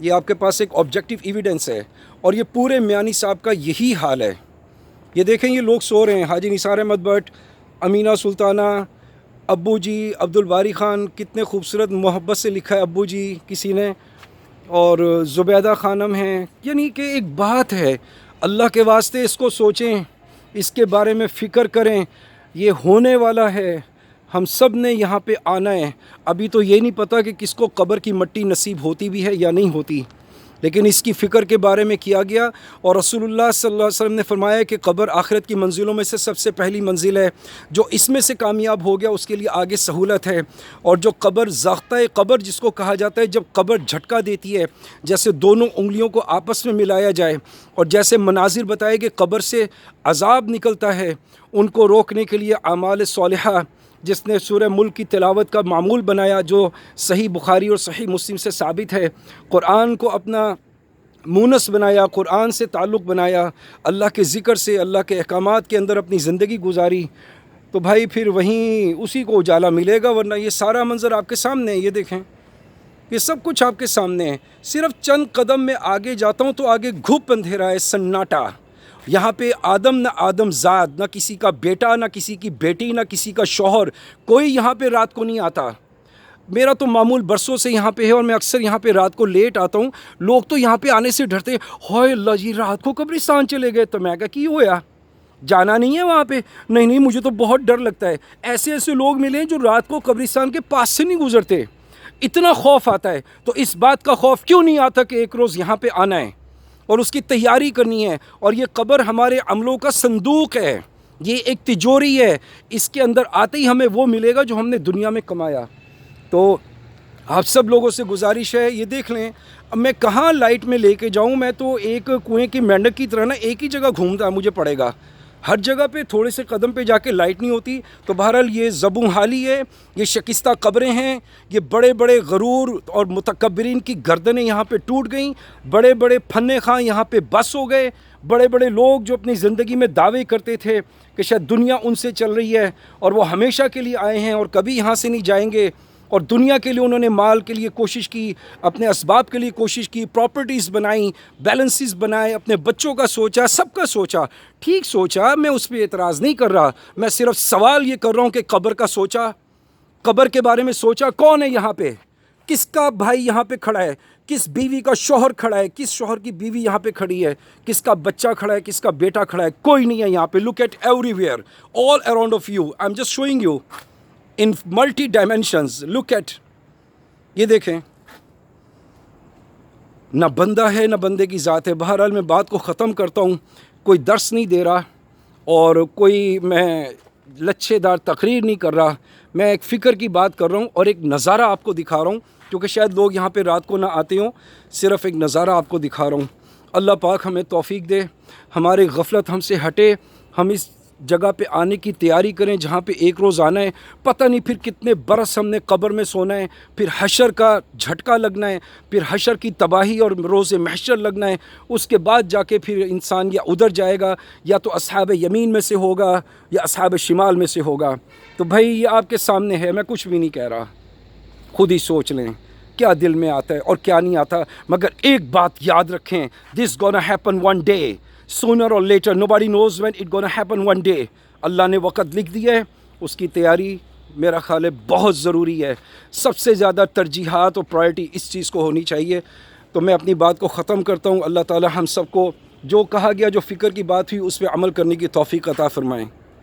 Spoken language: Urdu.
یہ آپ کے پاس ایک آبجیکٹیو ایویڈنس ہے، اور یہ پورے میانی صاحب کا یہی حال ہے۔ یہ دیکھیں یہ لوگ سو رہے ہیں، حاجی نثار احمد بٹ، امینہ سلطانہ، ابو جی عبد الباری خان، کتنے خوبصورت محبت سے لکھا ہے ابو جی کسی نے، اور زبیدہ خانم ہیں۔ یعنی کہ ایک بات ہے، اللہ کے واسطے اس کو سوچیں، اس کے بارے میں فکر کریں، یہ ہونے والا ہے، ہم سب نے یہاں پہ آنا ہے۔ ابھی تو یہ نہیں پتہ کہ کس کو قبر کی مٹی نصیب ہوتی بھی ہے یا نہیں ہوتی، لیکن اس کی فکر کے بارے میں کیا گیا، اور رسول اللہ صلی اللہ علیہ وسلم نے فرمایا کہ قبر آخرت کی منزلوں میں سے سب سے پہلی منزل ہے، جو اس میں سے کامیاب ہو گیا اس کے لیے آگے سہولت ہے۔ اور جو قبر ضابطۂ قبر جس کو کہا جاتا ہے، جب قبر جھٹکا دیتی ہے، جیسے دونوں انگلیوں کو آپس میں ملایا جائے، اور جیسے مناظر بتائے کہ قبر سے عذاب نکلتا ہے، ان کو روکنے کے لیے اعمال صالحہ، جس نے سورہ ملک کی تلاوت کا معمول بنایا، جو صحیح بخاری اور صحیح مسلم سے ثابت ہے، قرآن کو اپنا مونس بنایا، قرآن سے تعلق بنایا، اللہ کے ذکر سے، اللہ کے احکامات کے اندر اپنی زندگی گزاری، تو بھائی پھر وہیں اسی کو اجالا ملے گا۔ ورنہ یہ سارا منظر آپ کے سامنے ہے، یہ دیکھیں، یہ سب کچھ آپ کے سامنے ہے۔ صرف چند قدم میں آگے جاتا ہوں تو آگے گھپ اندھیرا ہے، سناٹا۔ یہاں پہ آدم نہ آدم زاد، نہ کسی کا بیٹا، نہ کسی کی بیٹی، نہ کسی کا شوہر، کوئی یہاں پہ رات کو نہیں آتا۔ میرا تو معمول برسوں سے یہاں پہ ہے، اور میں اکثر یہاں پہ رات کو لیٹ آتا ہوں۔ لوگ تو یہاں پہ آنے سے ڈرتے ہیں، ہائے اللہ جی رات کو قبرستان چلے گئے، تو میں کہا کی ہویا، جانا نہیں ہے وہاں پہ؟ نہیں مجھے تو بہت ڈر لگتا ہے۔ ایسے ایسے لوگ ملے ہیں جو رات کو قبرستان کے پاس سے نہیں گزرتے، اتنا خوف آتا ہے۔ تو اس بات کا خوف کیوں نہیں آتا کہ ایک روز یہاں پہ آنا ہے اور اس کی تیاری کرنی ہے، اور یہ قبر ہمارے عملوں کا صندوق ہے، یہ ایک تجوری ہے، اس کے اندر آتے ہی ہمیں وہ ملے گا جو ہم نے دنیا میں کمایا۔ تو آپ سب لوگوں سے گزارش ہے، یہ دیکھ لیں اب میں کہاں لائٹ میں لے کے جاؤں، میں تو ایک کنویں کی مینڈک کی طرح نا ایک ہی جگہ گھومتا مجھے پڑے گا، ہر جگہ پہ تھوڑے سے قدم پہ جا کے لائٹ نہیں ہوتی۔ تو بہرحال یہ زبوں حالی ہے، یہ شکستہ قبریں ہیں، یہ بڑے بڑے غرور اور متکبرین کی گردنیں یہاں پہ ٹوٹ گئیں، بڑے بڑے فن خاں یہاں پہ بس ہو گئے، بڑے بڑے لوگ جو اپنی زندگی میں دعوے کرتے تھے کہ شاید دنیا ان سے چل رہی ہے اور وہ ہمیشہ کے لیے آئے ہیں اور کبھی یہاں سے نہیں جائیں گے، اور دنیا کے لیے انہوں نے مال کے لیے کوشش کی، اپنے اسباب کے لیے کوشش کی، پراپرٹیز بنائیں، بیلنسز بنائے، اپنے بچوں کا سوچا، سب کا سوچا، ٹھیک سوچا، میں اس پہ اعتراض نہیں کر رہا، میں صرف سوال یہ کر رہا ہوں کہ قبر کا سوچا، قبر کے بارے میں سوچا، کون ہے یہاں پہ، کس کا بھائی یہاں پہ کھڑا ہے، کس بیوی کا شوہر کھڑا ہے، کس شوہر کی بیوی یہاں پہ کھڑی ہے، کس کا بچہ کھڑا ہے، کس کا بیٹا کھڑا ہے، کوئی نہیں ہے یہاں پہ۔ Look at everywhere, all around of you, I am just showing you in multi dimensions, look at, یہ دیکھیں، نہ بندہ ہے نہ بندے کی ذات ہے۔ بہرحال میں بات کو ختم کرتا ہوں، کوئی درس نہیں دے رہا اور کوئی میں لچھے دار تقریر نہیں کر رہا، میں ایک فکر کی بات کر رہا ہوں اور ایک نظارہ آپ کو دکھا رہا ہوں، کیونکہ شاید لوگ یہاں پہ رات کو نہ آتے ہوں، صرف ایک نظارہ آپ کو دکھا رہا ہوں۔ اللہ پاک ہمیں توفیق دے، ہمارے غفلت ہم سے ہٹے، ہم اس جگہ پہ آنے کی تیاری کریں جہاں پہ ایک روز آنا ہے، پتہ نہیں پھر کتنے برس ہم نے قبر میں سونا ہے، پھر حشر کا جھٹکا لگنا ہے، پھر حشر کی تباہی اور روز محشر لگنا ہے، اس کے بعد جا کے پھر انسان یا ادھر جائے گا، یا تو اصحاب یمین میں سے ہوگا یا اصحاب شمال میں سے ہوگا۔ تو بھائی یہ آپ کے سامنے ہے، میں کچھ بھی نہیں کہہ رہا، خود ہی سوچ لیں کیا دل میں آتا ہے اور کیا نہیں آتا، مگر ایک بات یاد رکھیں، this gonna happen one day, sooner or later, nobody knows when it gonna happen one day۔ اللہ نے وقت لکھ دیا ہے، اس کی تیاری میرا خیال ہے بہت ضروری ہے، سب سے زیادہ ترجیحات اور پرائرٹی اس چیز کو ہونی چاہیے۔ تو میں اپنی بات کو ختم کرتا ہوں، اللہ تعالی ہم سب کو جو کہا گیا، جو فکر کی بات ہوئی، اس پہ عمل کرنے کی توفیق عطا فرمائیں۔